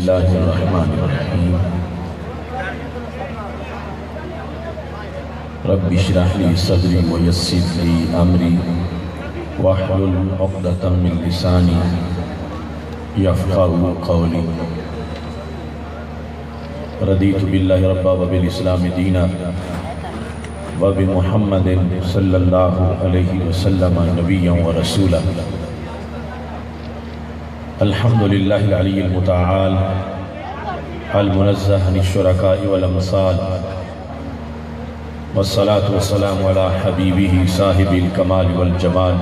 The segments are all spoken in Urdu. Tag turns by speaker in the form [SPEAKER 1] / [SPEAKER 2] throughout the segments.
[SPEAKER 1] اللہ الرحمن الرحیم رب اشرح لی صدری ویسر لی امری واحلل عقدۃ من لسانی یفقہوا قولی رضیت باللہ ربا وبالاسلام دینا وبمحمد صلی اللہ علیہ وسلم نبیا ورسولا الحمدللہ العلی المتعال المنزہ عن الشرکاء والامثال والصلاة والسلام على حبیبہ صاحب الکمال والجمال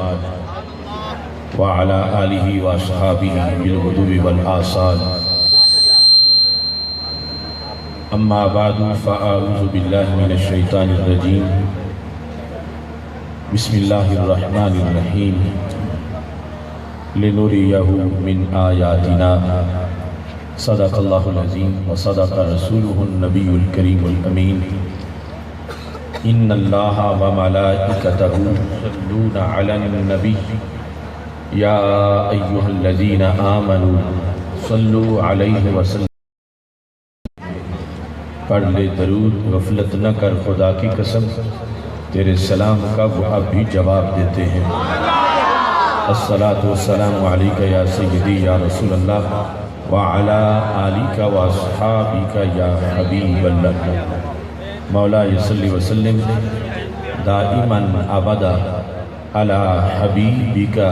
[SPEAKER 1] وعلى آلہ واصحابہ بالغدو والآصال اما بعد فاعوذ باللہ من الشیطان الرجیم بسم اللہ الرحمن الرحیم لنریہ من آیاتنا صدق اللہ العظیم وصدق رسولہ النبی الکریم الامین ان اللہ وملائکتہ یصلون علی النبی یا ایہا الذین آمنوا صلوا علیہ وسلم پڑھ لے درود غفلت نہ کر خدا کی قسم تیرے سلام کا وہ اب بھی جواب دیتے ہیں الصلاة والسلام علیکہ یا سیدی یا رسول اللہ وعلا آلیکہ واصحابیکہ یا حبیب اللہ مولا صلی وسلم دائماً ابدا علی حبیبکہ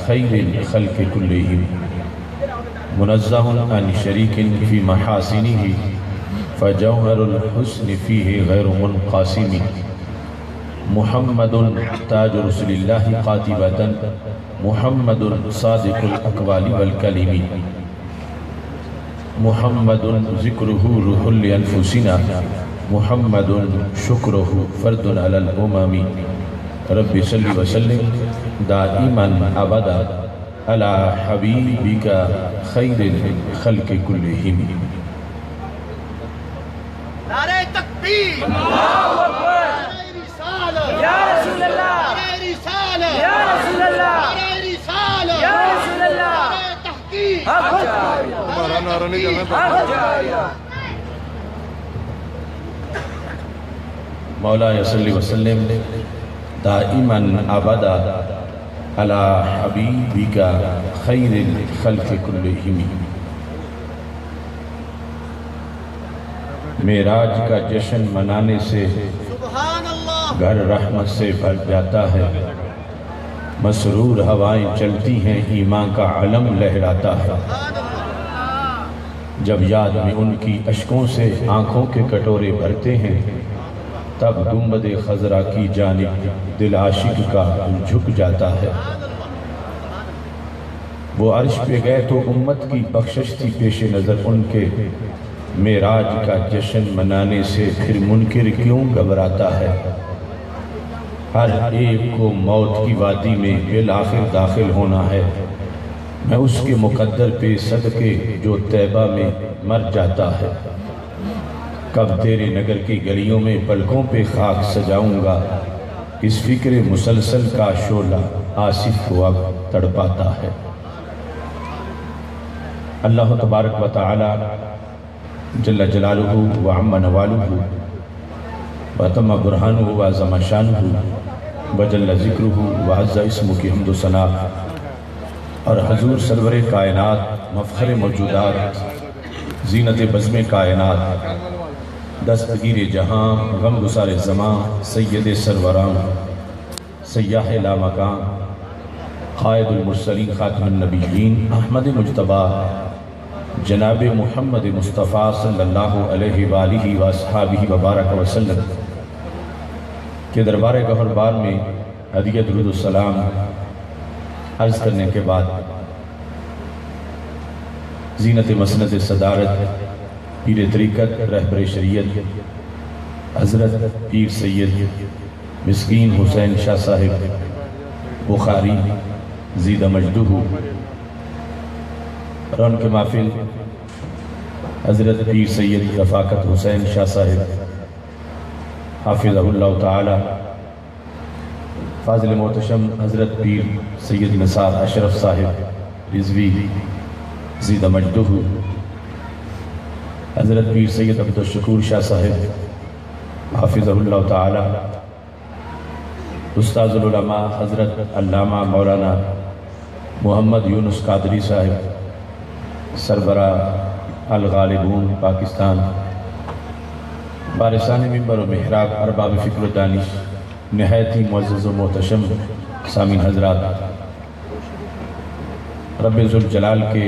[SPEAKER 1] خیر الخلق کلہم منزہ عن شریک فی محاسنہ فجوہر الحسن فیہ غیر منقاسم محمد تاج رسول اللہ قاتبۃ محمد صادق الاقوال والکلم محمد ذکرہ روح لانفسنا محمد شکرہ فرد علی الامم رب صلی وسلم دائما ابدا علی حبیبک خیر الخلق کلہم
[SPEAKER 2] نعرہ تکبیر اللہ اکبر یا رسول اللہ یا رسول اللہ یا رسول اللہ تحقیق حق جاریہ
[SPEAKER 1] مولا صلی وسلم دائما ابدا علی حبیبک خیر الخلق کلہم معراج کا جشن منانے سے گھر رحمت سے بھر جاتا ہے مسرور ہوائیں چلتی ہیں ایمان کا علم لہراتا ہے جب یاد میں ان کی اشکوں سے آنکھوں کے کٹورے بھرتے ہیں تب گنبد خضرا کی جانب دل عاشق کا جھک جاتا ہے وہ عرش پہ گئے تو امت کی بخشش تھی پیش نظر ان کے معراج کا جشن منانے سے پھر منکر کیوں گھبراتا ہے ہر ایک کو موت کی وادی میں بالآخر داخل ہونا ہے میں اس کے مقدر پہ صدقے جو طیبہ میں مر جاتا ہے کب تیرے نگر کی گلیوں میں پلکوں پہ خاک سجاؤں گا اس فکر مسلسل کا شعلہ آصف کو اب تڑپاتا ہے اللہ تبارک و تعالی جل جلالہ وعم نوالہ وتم برہانہ وعظم شانہ وجل ذکرہ وعز اسمہ کی حمد و ثنا اور حضور سرور کائنات مفخر موجودات زینت بزم کائنات دستگیر جہاں غم گسار زمان سید سروران سیاح لامکان قائد المرسلین خاتم النبیین احمد مجتبی جناب محمد مصطفیٰ صلی اللہ علیہ وآلہ وآصحابہ وبارک وسلم کے دربار گہر بار میں ہدیہ درود السلام عرض کرنے کے بعد زینت مسند صدارت پیر طریقت رہبر شریعت حضرت پیر سید مسکین حسین شاہ صاحب بخاری زید مجدہ اور ان کے محفل حضرت پیر سید رفاقت حسین شاہ صاحب حافظہ اللہ تعالی فاضل محتشم حضرت پیر سید نثار اشرف صاحب رضوی زید مجدہ حضرت پیر سید عبدالشکور شاہ صاحب حافظہ اللہ تعالی، استاذ العلماء حضرت علامہ مولانا محمد یونس قادری صاحب، سربراہ الغالبون پاکستان، بارسان منبر و محراب، ارباب فکر و دانش، نہایت ہی معزز و محتشم سامعین حضرات، رب ذوالجلال کے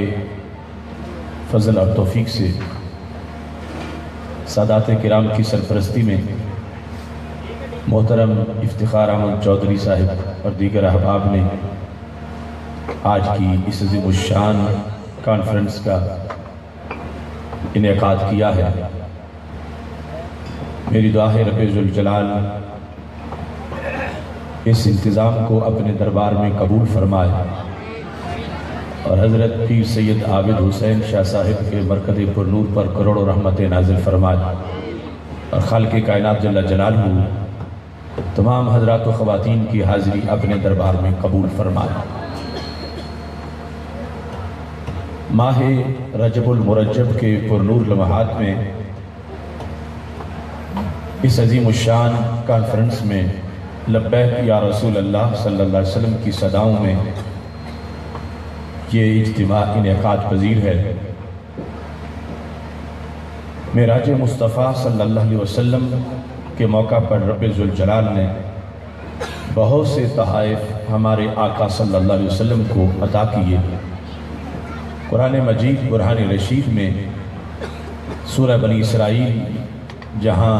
[SPEAKER 1] فضل اور توفیق سے سادات کرام کی سرپرستی میں محترم افتخار احمد چودھری صاحب اور دیگر احباب نے آج کی اس عظیم الشان کانفرنس کا انعقاد کیا ہے۔ میری دعا ہے رب ذوالجلال اس انتظام کو اپنے دربار میں قبول فرمائے اور حضرت پیر سید عابد حسین شاہ صاحب کے مرکز پر نور پر کروڑوں رحمت نازل فرمائے اور خالق کائنات جل جلالہ تمام حضرات و خواتین کی حاضری اپنے دربار میں قبول فرمائے۔ ماہ رجب المرجب کے پرنور لمحات میں اس عظیم الشان کانفرنس میں لبیک یا رسول اللہ صلی اللہ علیہ وسلم کی صداؤں میں یہ اجتماع انعقاد پذیر ہے۔ معراج مصطفیٰ صلی اللہ علیہ وسلم کے موقع پر رب ذوالجلال نے بہت سے تحائف ہمارے آقا صلی اللہ علیہ وسلم کو عطا کیے۔ قرآن مجید برہان رشید میں سورہ بنی اسرائیل جہاں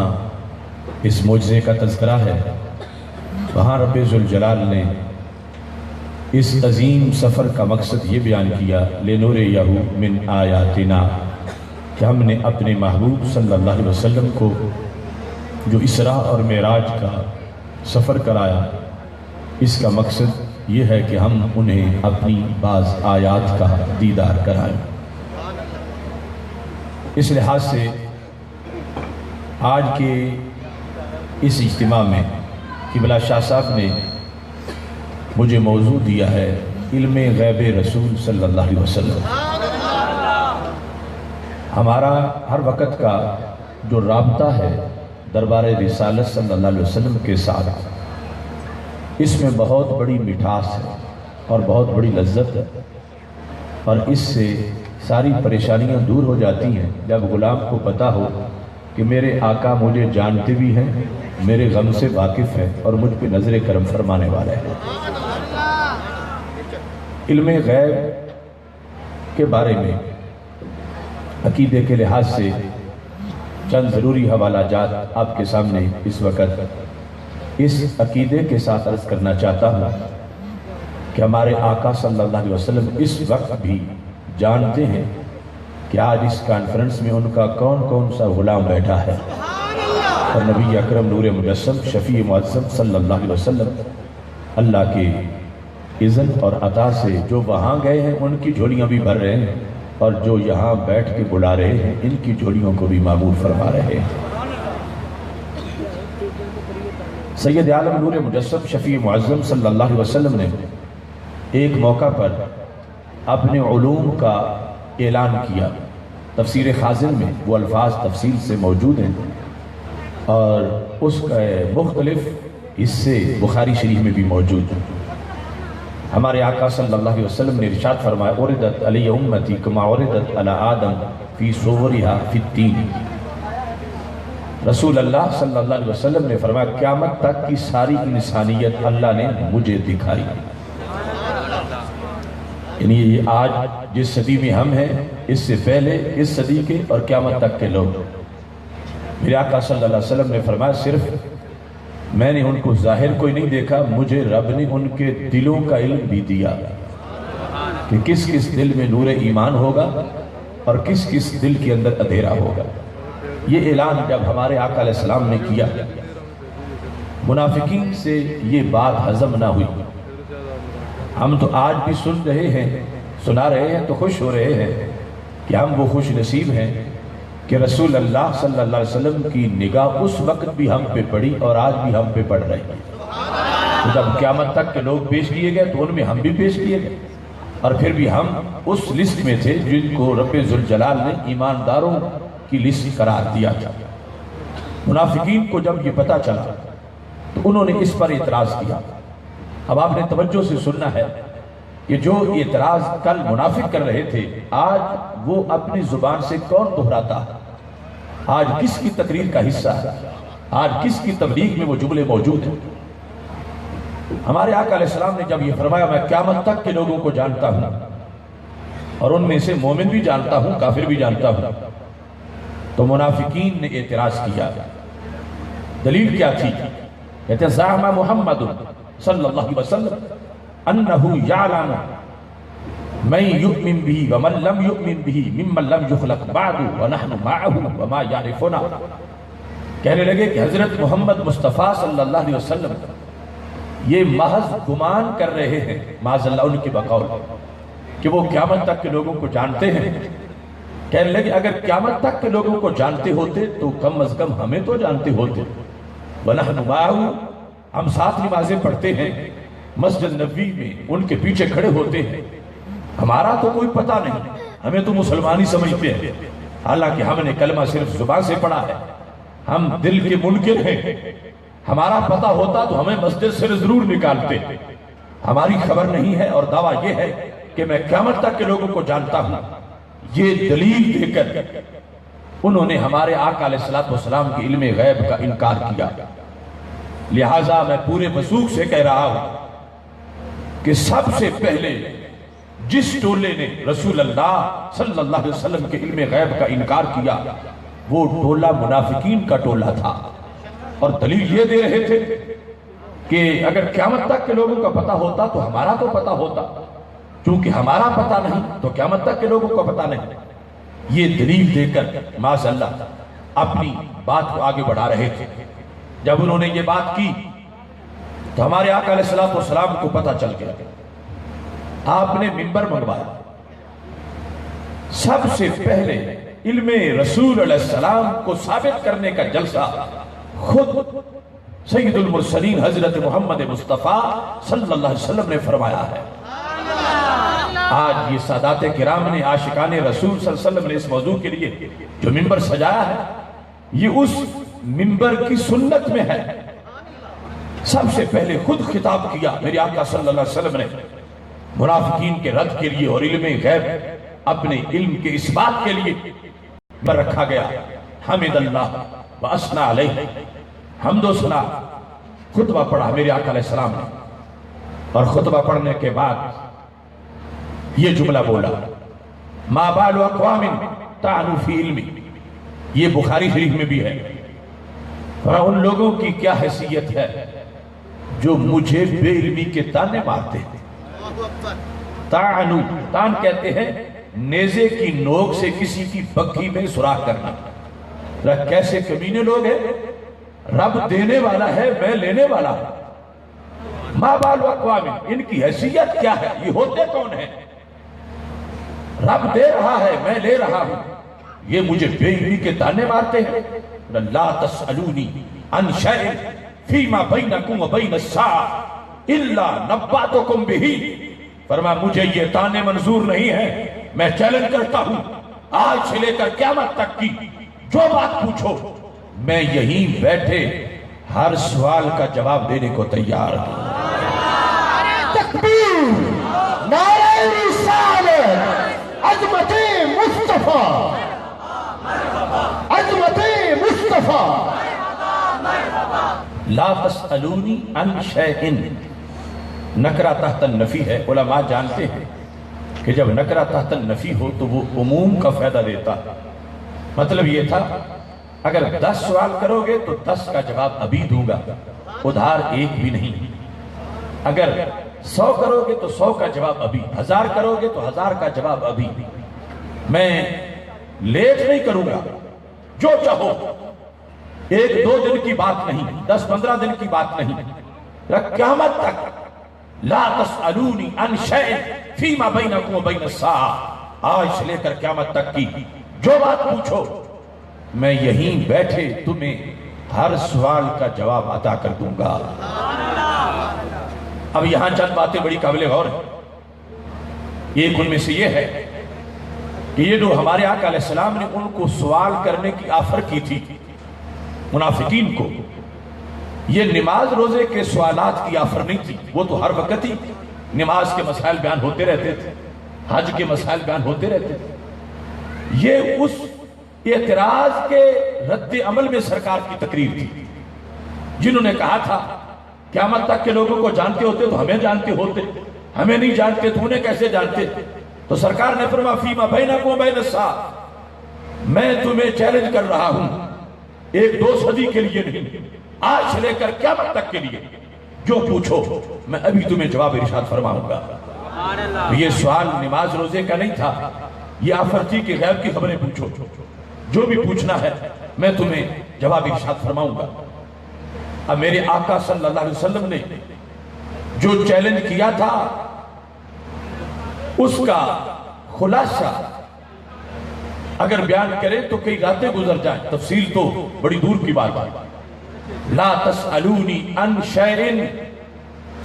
[SPEAKER 1] اس معجزے کا تذکرہ ہے، وہاں رب ذوالجلال نے اس عظیم سفر کا مقصد یہ بیان کیا لِنُرِيَهُ مِنْ آیاتنا، کہ ہم نے اپنے محبوب صلی اللہ علیہ وسلم کو جو اسراء اور معراج کا سفر کرایا، اس کا مقصد یہ ہے کہ ہم انہیں اپنی بعض آیات کا دیدار کرائیں۔ اس لحاظ سے آج کے اس اجتماع میں قبلہ شاہ صاحب نے مجھے موضوع دیا ہے علم غیب رسول صلی اللہ علیہ وسلم۔ ہمارا ہر وقت کا جو رابطہ ہے دربار رسالت صلی اللہ علیہ وسلم کے ساتھ، اس میں بہت بڑی مٹھاس ہے اور بہت بڑی لذت ہے، اور اس سے ساری پریشانیاں دور ہو جاتی ہیں جب غلام کو پتہ ہو کہ میرے آقا مجھے جانتے بھی ہیں، میرے غم سے واقف ہے اور مجھ پہ نظر کرم فرمانے والے ہیں۔ علم غیب کے بارے میں عقیدے کے لحاظ سے چند ضروری حوالہ جات آپ کے سامنے اس وقت اس عقیدے کے ساتھ عرض کرنا چاہتا ہوں کہ ہمارے آقا صلی اللہ علیہ وسلم اس وقت بھی جانتے ہیں کہ آج اس کانفرنس میں ان کا کون کون سا غلام بیٹھا ہے، اور نبی اکرم نور مجسم شفیع معظم صلی اللہ علیہ وسلم اللہ کے اذن اور عطا سے جو وہاں گئے ہیں ان کی جھولیاں بھی بھر رہے ہیں، اور جو یہاں بیٹھ کے بلا رہے ہیں ان کی جھولیوں کو بھی معمور فرما رہے ہیں۔ سید عالم نور مجسم شفیع معظم صلی اللہ علیہ وسلم نے ایک موقع پر اپنے علوم کا اعلان کیا۔ تفسیر خازن میں وہ الفاظ تفصیل سے موجود ہیں، اور اس کا مختلف حصے بخاری شریف میں بھی موجود ہیں۔ ہمارے آقا صلی اللہ علیہ وسلم نے ارشاد فرمایا عرضت علی امتی کما عرضت علی آدم فی صورها فی التین۔ رسول اللہ صلی اللہ علیہ وسلم نے فرمایا قیامت تک کی ساری انسانیت اللہ نے مجھے دکھائی۔ یعنی یہ آج جس صدی میں ہم ہیں، اس سے پہلے اس صدی کے اور قیامت تک کے لوگ، میرے آقا صلی اللہ علیہ وسلم نے فرمایا صرف میں نے ان کو ظاہر کوئی نہیں دیکھا، مجھے رب نے ان کے دلوں کا علم بھی دیا کہ کس کس دل میں نور ایمان ہوگا اور کس کس دل کے اندر اندھیرا ہوگا۔ یہ اعلان جب ہمارے آقا علیہ السلام نے کیا، منافقین سے یہ بات ہضم نہ ہوئی۔ ہم تو آج بھی سن رہے ہیں، سنا رہے ہیں تو خوش ہو رہے ہیں کہ ہم وہ خوش نصیب ہیں کہ رسول اللہ صلی اللہ علیہ وسلم کی نگاہ اس وقت بھی ہم پہ پڑی اور آج بھی ہم پہ پڑ رہی ہے۔ تو جب قیامت تک کے لوگ پیش کیے گئے تو ان میں ہم بھی پیش کیے گئے، اور پھر بھی ہم اس لسٹ میں تھے جن کو رب ذوالجلال نے ایمانداروں کی لسٹ قرار دیا تھا۔ منافقین کو جب یہ پتا چلا تو انہوں نے اس پر اعتراض کیا۔ اب آپ نے توجہ سے سننا ہے، یہ جو اعتراض کل منافق کر رہے تھے، آج وہ اپنی زبان سے کون دہراتا ہے؟ آج کس کی تقریر کا حصہ ہے؟ آج کس کی تبلیغ میں وہ جملے موجود ہیں؟ ہمارے آقا علیہ السلام نے جب یہ فرمایا میں قیامت تک کے لوگوں کو جانتا ہوں اور ان میں سے مومن بھی جانتا ہوں، کافر بھی جانتا ہوں، تو منافقین نے اعتراض کیا۔ دلیل کیا تھی؟ کہتے ہیں زعم محمد صلی اللہ علیہ وسلم انہو یعلم من یؤمن بھی ومن لم یؤمن بھی ممن لم یخلق بعد ونحن معه وما یعرفنا۔ کہنے لگے کہ حضرت محمد مصطفیٰ صلی اللہ علیہ وسلم یہ محض گمان کر رہے ہیں، معاذ اللہ ان کی بقول، کہ وہ قیامت تک کے لوگوں کو جانتے ہیں۔ کہنے لگے اگر قیامت تک کے لوگوں کو جانتے ہوتے تو کم از کم ہمیں تو جانتے ہوتے۔ وَنَحْنُ مَعَهُ، ہم ساتھ نمازیں پڑھتے ہیں، مسجد نبوی میں ان کے پیچھے کھڑے ہوتے ہیں، ہمارا تو کوئی پتہ نہیں، ہمیں تو مسلمان ہی سمجھتے ہیں، حالانکہ ہم نے کلمہ صرف زبان سے پڑھا ہے، ہم دل کے منکر ہیں، ہمارا پتہ ہوتا تو ہمیں مسجد سے ضرور نکالتے، ہماری خبر نہیں ہے اور دعویٰ یہ ہے کہ میں قیامت تک کے لوگوں کو جانتا ہوں۔ یہ دلیل دے کر انہوں نے ہمارے آقا علیہ السلام کے علم غیب کا انکار کیا۔ لہٰذا میں پورے وثوق سے کہہ رہا ہوں کہ سب سے پہلے جس ٹولے نے رسول اللہ صلی اللہ علیہ وسلم کے علم غیب کا انکار کیا وہ ٹولہ منافقین کا ٹولہ تھا، اور دلیل یہ دے رہے تھے کہ اگر قیامت تک کے لوگوں کا پتہ ہوتا تو ہمارا تو پتہ ہوتا، چونکہ ہمارا پتہ نہیں تو قیامت تک کے لوگوں کو پتہ نہیں۔ یہ دلیل دے کر معاذ اللہ اپنی بات کو آگے بڑھا رہے تھے۔ جب انہوں نے یہ بات کی تو ہمارے آقا علیہ السلام کو پتہ چل گیا، آپ نے منبر منگوایا۔ سب سے پہلے علم رسول علیہ السلام کو ثابت کرنے کا جلسہ خود سید المرسلین حضرت محمد مصطفیٰ صلی اللہ علیہ وسلم نے فرمایا ہے۔ آج یہ سادات کرام نے، عاشقان رسول صلی اللہ علیہ وسلم نے اس موضوع کے لیے جو منبر سجایا ہے، یہ اس منبر کی سنت میں ہے۔ سب سے پہلے خود خطاب کیا میرے آقا صلی اللہ علیہ وسلم نے منافقین کے رد کے لیے اور علم غیب اپنے علم کے اس بات کے لیے پر رکھا گیا۔ حمد اللہ واسنا علیہ، حمد و ثنا، خطبہ پڑھا میرے آقا علیہ السلام نے، اور خطبہ پڑھنے کے بعد یہ جملہ بولا ما بال اقوام طعنوا فی علمی، یہ بخاری شریف میں بھی ہے، اور ان لوگوں کی کیا حیثیت ہے جو مجھے بے علمی کے تانے مارتے ہیں۔ طعنوا، تان کہتے ہیں نیزے کی نوک سے کسی کی بگھی میں سوراخ کرنا۔ کیسے کمینے لوگ ہیں، رب دینے والا ہے میں لینے والا ہوں۔ ما بال اقوام، ان کی حیثیت کیا ہے، یہ ہوتے کون ہیں؟ رب دے رہا ہے میں لے رہا ہوں، یہ مجھے بے علمی کے تانے مارتے ہیں۔ لا تسألونی عن شیء فیما بینکم و بین الساعة الا نبأتکم بہ، فرمایا مجھے یہ تانے منظور نہیں ہے، میں چیلنج کرتا ہوں آج سے لے کر قیامت تک کی جو بات پوچھو میں یہیں بیٹھے ہر سوال کا جواب دینے کو تیار ہوں۔
[SPEAKER 2] تکبیر، نعرہ رسالت، عظمت مصطفیٰ، عظمت مصطفیٰ۔
[SPEAKER 1] لا تسألونی عن شیء، نکرہ تحت النفی ہے۔ علماء جانتے ہیں کہ جب نکرہ تحت النفی ہو تو وہ عموم کا فائدہ دیتا ہے۔ مطلب یہ تھا اگر 10 سوال کرو گے تو 10 کا جواب ابھی دوں گا، ادھار ایک بھی نہیں۔ اگر 100 کرو گے تو 100 کا جواب ابھی، 1000 کرو گے تو 1000 کا جواب ابھی۔ میں لیٹ نہیں کروں گا، جو چاہو، 1-2 دن کی بات نہیں، 10-15 دن کی بات نہیں، قیامت تک۔ لا تسألونی عن شیء فیما بینکم و بین الساعة، آج سے لے کر قیامت تک کی جو بات پوچھو میں یہیں بیٹھے تمہیں ہر سوال کا جواب عطا کر دوں گا۔ اب یہاں چند باتیں بڑی قابل غور ہیں۔ ایک ان میں سے یہ ہے کہ یہ جو ہمارے آقا علیہ السلام نے ان کو سوال کرنے کی آفر کی تھی منافقین کو، یہ نماز روزے کے سوالات کی آفر نہیں تھی، وہ تو ہر وقت ہی نماز کے مسائل بیان ہوتے رہتے تھے، حج کے مسائل بیان ہوتے رہتے تھے۔ یہ اس اعتراض کے رد عمل میں سرکار کی تقریر تھی، جنہوں نے کہا تھا قیامت تک کے لوگوں کو جانتے ہوتے تو ہمیں جانتے ہوتے، ہمیں نہیں جانتے تو انہیں کیسے جانتے؟ تو سرکار نے فرمایا فیما بینکم و بین الساعہ، میں تمہیں چیلنج کر رہا ہوں 1-2 صدی کے لیے نہیں، آج سے لے کر قیامت تک کے لیے جو پوچھو میں ابھی تمہیں جواب ارشاد فرماؤں گا۔ یہ سوال نماز روزے کا نہیں تھا، یہ آفر تھی کہ غیب کی خبریں پوچھو، جو بھی پوچھنا ہے میں تمہیں جواب ارشاد فرماؤں گا۔ اب میرے آقا صلی اللہ علیہ وسلم نے جو چیلنج کیا تھا اس کا خلاصہ اگر بیان کریں تو کئی راتیں گزر جائیں، تفصیل تو بڑی دور کی بات ہے۔ لا تسألونی عن شیء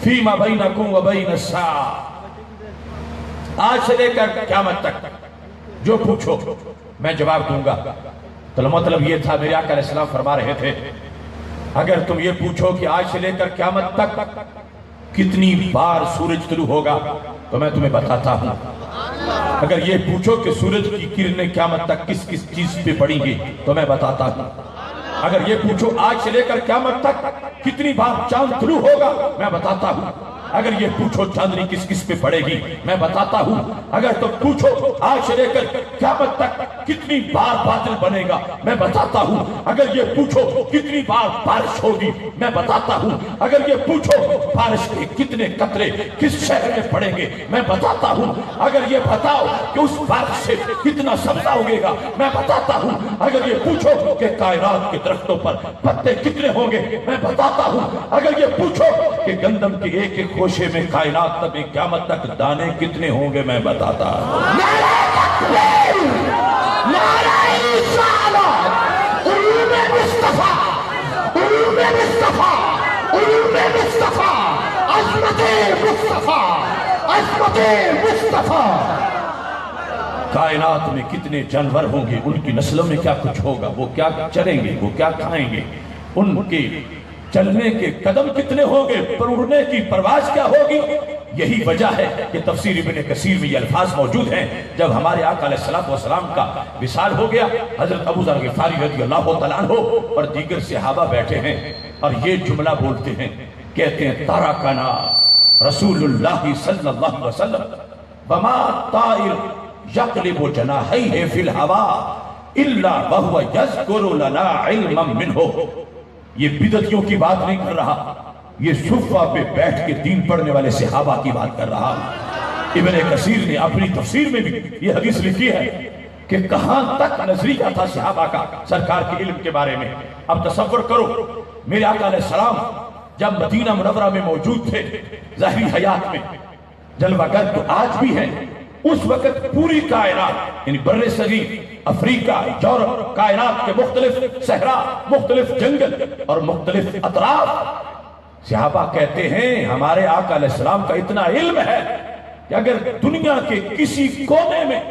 [SPEAKER 1] فیما بینکم و بین الساعہ، آج سے لے کر قیامت تک جو پوچھو میں جواب دوں گا۔ تو مطلب یہ تھا میرے آقا علیہ السلام فرما رہے تھے اگر تم یہ پوچھو کہ آج سے لے کر قیامت تک کتنی بار سورج طلوع ہوگا تو میں تمہیں بتاتا ہوں۔ اگر یہ پوچھو کہ سورج کی کرنیں قیامت تک کس کس چیز پہ پڑیں گی تو میں بتاتا ہوں۔ اگر یہ پوچھو آج سے لے کر قیامت تک کتنی بار چاند طلوع ہوگا میں بتاتا ہوں۔ اگر یہ پوچھو چاندنی کس کس پہ پڑے گی میں بتاتا ہوں۔ اگر تم پوچھو آج سے لے کر قیامت تک کتنی بار بادل بنے گا میں بتاتا ہوں۔ اگر یہ پوچھو کتنی بار بارش ہوگی میں بتاتا ہوں۔ اگر یہ پوچھو بارش کے کتنے قطرے کس شہر میں پڑیں گے میں بتاتا ہوں۔ اگر یہ بتاؤ کہ اس بارش سے کتنا سبزہ اگے گا میں بتاتا ہوں۔ اگر یہ پوچھو کہ کائنات کے درختوں پر پتے کتنے ہوں گے میں بتاتا ہوں۔ اگر یہ پوچھو کہ گندم کے ایک ایک خوشے میں کائنات تک قیامت تک دانے کتنے ہوں گے میں بتاتا ہوں۔
[SPEAKER 2] نعرہ تکبیر، نعرہ رسالت، علوم مصطفیٰ، علوم مصطفیٰ، علوم مصطفیٰ، عظمت مصطفیٰ، عظمت مصطفیٰ۔
[SPEAKER 1] کائنات میں کتنے جانور ہوں گے، ان کی نسلوں میں کیا کچھ ہوگا، وہ کیا چریں گے، وہ کیا کھائیں گے، ان کے چلنے کے قدم کتنے ہوں گے، پر اڑنے کی پرواز کیا ہوگی۔ یہی وجہ ہے کہ تفسیر ابن کثیر میں یہ الفاظ موجود ہیں۔ جب ہمارے آقا علیہ السلام کا وصال ہو گیا، حضرت ابو ذر غفاری رضی اللہ تعالیٰ عنہ اور دیگر صحابہ بیٹھے ہیں اور یہ جملہ بولتے ہیں، کہتے ہیں ترکنا رسول اللہ صلی اللہ علیہ وسلم وما طائر یقلب جناحیہ فی الہوا الا وہو یذکر لنا علما منہ۔ یہ بدعتیوں کی بات نہیں کر رہا، یہ صفہ پہ بیٹھ کے دین پڑھنے والے صحابہ کی بات کر رہا۔ ابن کثیر نے اپنی تفسیر میں بھی یہ حدیث لکھی ہے کہ کہاں تک نظریہ تھا صحابہ کا سرکار کے علم کے بارے میں۔ اب تصور کرو میرے آقا علیہ السلام جب مدینہ منورہ میں موجود تھے، ظاہری حیات میں جلوہ گر تو آج بھی ہیں، اس وقت پوری کائنات یعنی بر صغیر، افریقہ، یورپ، کائنات کے مختلف صحرا، مختلف جنگل اور مختلف اطراف، صحابہ کہتے ہیں ہمارے آقا علیہ السلام کا اتنا علم ہے کہ اگر دنیا کے کسی کونے میں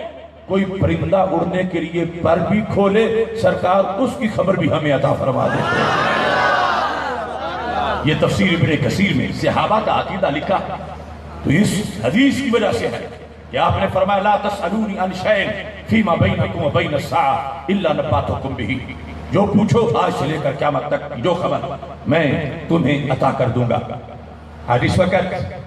[SPEAKER 1] کوئی پرندہ اڑنے کے لیے پر بھی کھولے سرکار اس کی خبر بھی ہمیں عطا فرما دیتے ہیں۔ یہ تفسیر ابن کثیر میں صحابہ کا عقیدہ لکھا، تو اس حدیث کی وجہ سے ہے کہ آپ نے فرمایا لا تسألونی عن شیء فیما بینکم و بین الساعہ الا نبأتکم بہ، جو پوچھو آج سے لے کر قیامت تک جو خبر میں تمہیں عطا کر دوں گا۔ آج اس وقت